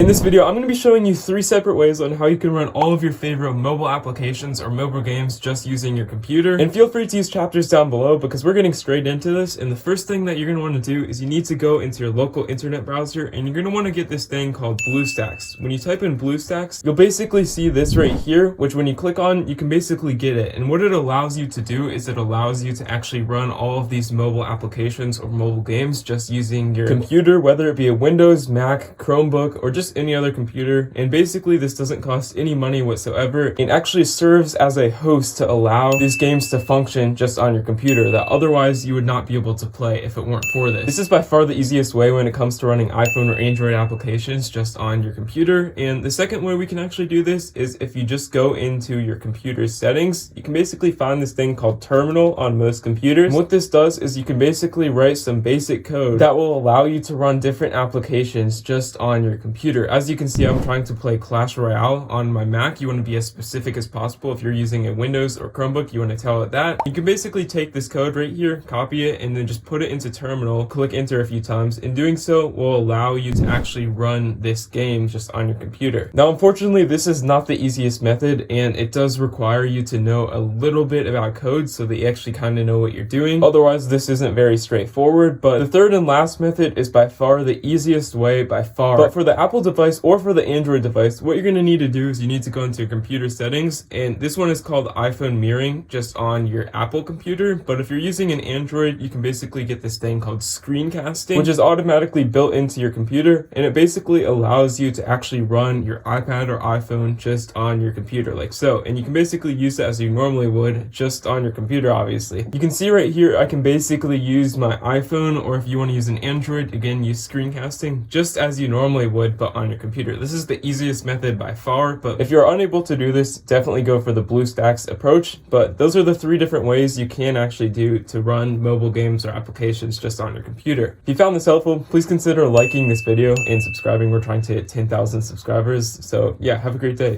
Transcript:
this video, I'm going to be showing you 3 separate ways on how you can run all of your favorite mobile applications or mobile games just using your computer. And feel free to use chapters down below because we're getting straight into this. And the first thing that you're going to want to do is you need to go into your local internet browser and you're going to want to get this thing called Bluestacks. When you type in Bluestacks, you'll basically see this right here, which when you click on, you can basically get it. And what it allows you to do is it allows you to actually run all of these mobile applications or mobile games just using your computer, whether it be a Windows, Mac, Chromebook, or just any other computer. And basically this doesn't cost any money whatsoever. It actually serves as a host to allow these games to function just on your computer that otherwise you would not be able to play if it weren't for this. This is by far the easiest way when it comes to running iPhone or Android applications just on your computer. And the second way we can actually do this is if you just go into your computer's settings, you can basically find this thing called terminal on most computers. And what this does is you can basically write some basic code that will allow you to run different applications just on your computer. As you can see, I'm trying to play Clash Royale on my Mac. You want to be as specific as possible. If you're using a Windows or Chromebook, you want to tell it that. You can basically take this code right here, copy it, and then just put it into terminal, click enter a few times, and doing so will allow you to actually run this game just on your computer. Now, unfortunately, this is not the easiest method, and it does require you to know a little bit about code so that you actually kind of know what you're doing. Otherwise, this isn't very straightforward, but the third and last method is by far the easiest way by far. But for the Apple device or for the Android device, what you're going to need to do is you need to go into your computer settings, and this one is called iPhone mirroring just on your Apple computer. But if you're using an Android, you can basically get this thing called screencasting, which is automatically built into your computer, and it basically allows you to actually run your iPad or iPhone just on your computer like so. And you can basically use it as you normally would just on your computer, obviously. You can see right here, I can basically use my iPhone, or if you want to use an Android, again, use screencasting just as you normally would, but on your computer. This is the easiest method by far, but if you're unable to do this, definitely go for the Bluestacks approach. But those are the 3 different ways you can actually do to run mobile games or applications just on your computer. If you found this helpful, please consider liking this video and subscribing. We're trying to hit 10,000 subscribers. So yeah, have a great day.